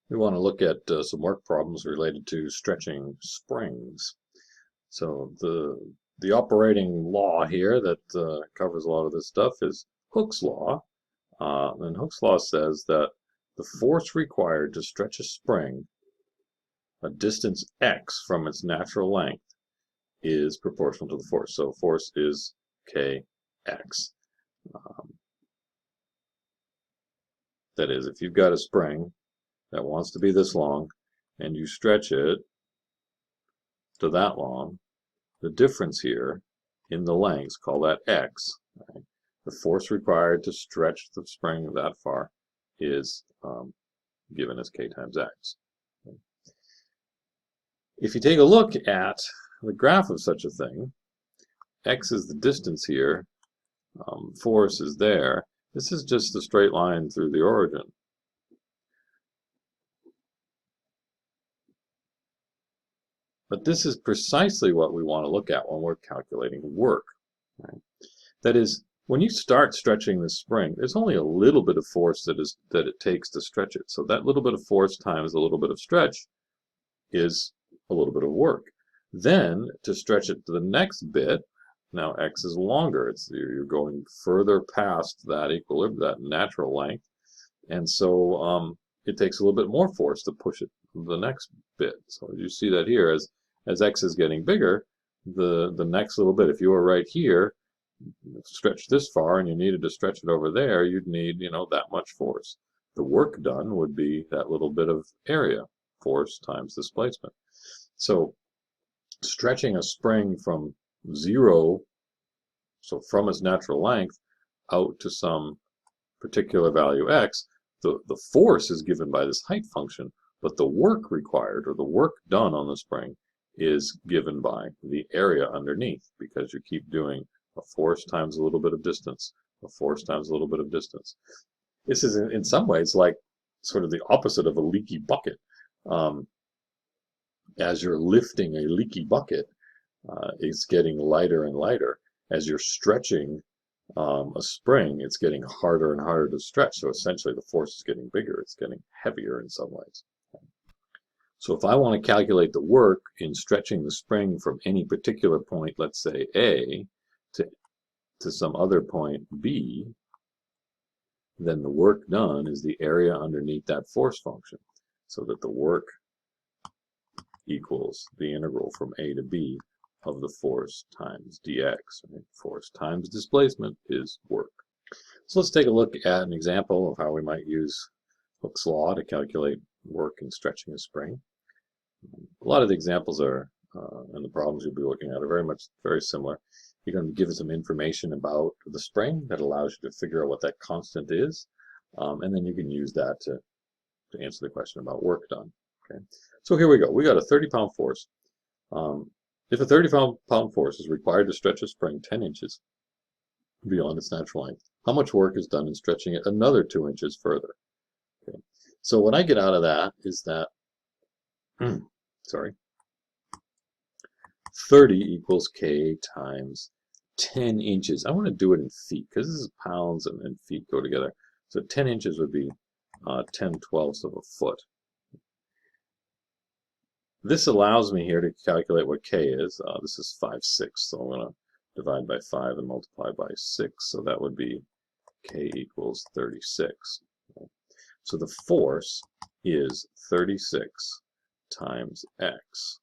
We want to look at some work problems related to stretching springs. So the operating law here that covers a lot of this stuff is Hooke's law. And Hooke's law says that the force required to stretch a spring a distance x from its natural length is proportional to the force. So force is kx. That is, if you've got a spring that wants to be this long and you stretch it to that long, the difference here in the lengths, call that x. Right? The force required to stretch the spring that far is given as k times x. Okay. If you take a look at the graph of such a thing, x is the distance here, force is there. This is just a straight line through the origin. But this is precisely what we want to look at when we're calculating work. Right? That is, when you start stretching the spring, there's only a little bit of force that it takes to stretch it. So that little bit of force times a little bit of stretch is a little bit of work. Then to stretch it to the next bit, now x is longer. You're going further past that equilibrium, that natural length, and so it takes a little bit more force to push it to the next bit. So you see that here as x is getting bigger, the next little bit. If you were right here, stretch this far, and you needed to stretch it over there, you'd need that much force. The work done would be that little bit of area, force times displacement. So stretching a spring from 0, so from its natural length, out to some particular value x, the force is given by this height function, but the work required, or the work done on the spring, is given by the area underneath, because you keep doing a force times a little bit of distance, a force times a little bit of distance. This is in some ways like sort of the opposite of a leaky bucket. As you're lifting a leaky bucket, it's getting lighter and lighter. As you're stretching a spring, it's getting harder and harder to stretch. So essentially the force is getting bigger. It's getting heavier in some ways. So if I want to calculate the work in stretching the spring from any particular point, let's say A, to some other point B, then the work done is the area underneath that force function. So that the work equals the integral from A to B of the force times dx. Right? Force times displacement is work. So let's take a look at an example of how we might use Hooke's law to calculate work in stretching a spring. A lot of the examples are, and the problems you'll be looking at are very similar. You're going to give some information about the spring that allows you to figure out what that constant is, and then you can use that to answer the question about work done. Okay. So here we go. We got a 30-pound force. If a 30-pound force is required to stretch a spring 10 inches beyond its natural length, how much work is done in stretching it another 2 inches further? Okay. So what I get out of that is that, 30 equals k times 10 inches. I want to do it in feet because this is pounds and feet go together. So 10 inches would be 10/12 of a foot. This allows me here to calculate what k is. This is 5/6, so I'm going to divide by 5 and multiply by 6. So that would be k equals 36. Okay. So the force is 36 times x.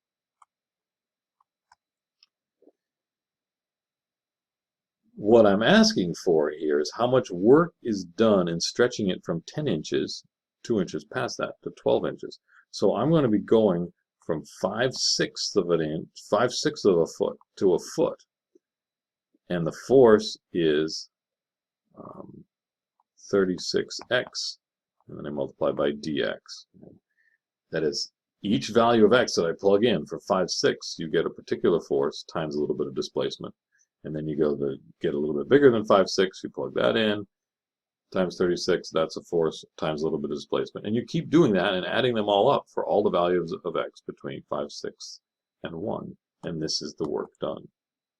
What I'm asking for here is how much work is done in stretching it from 10 inches, 2 inches past that, to 12 inches. So I'm going to be going from 5/6 of an inch, 5/6 of a foot to a foot. And the force is 36x, and then I multiply by dx. That is, each value of x that I plug in for 5/6, you get a particular force times a little bit of displacement. And then you go to get a little bit bigger than 5/6, you plug that in, times 36, that's a force times a little bit of displacement. And you keep doing that and adding them all up for all the values of x between 5/6 and 1. And this is the work done.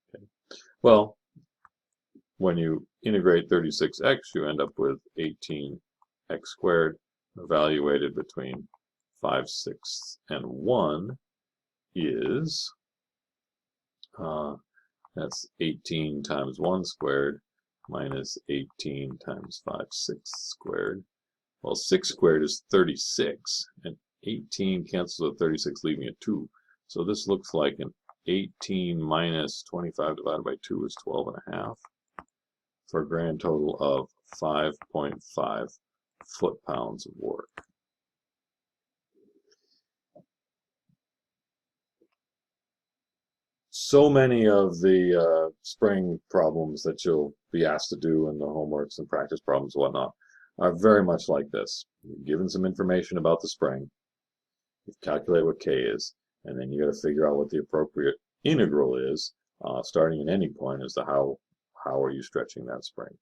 Okay. Well, when you integrate 36x, you end up with 18x squared evaluated between 5/6 and 1 is, that's 18 times 1 squared minus 18 times 5/6 squared. Well, 6 squared is 36, and 18 cancels with 36, leaving a 2. So this looks like an 18 minus 25 divided by 2 is 12.5, for a grand total of 5.5 foot-pounds of work. So many of the spring problems that you'll be asked to do in the homeworks and practice problems and whatnot are very much like this. You're given some information about the spring, you calculate what K is, and then you got to figure out what the appropriate integral is, starting at any point as to how are you stretching that spring.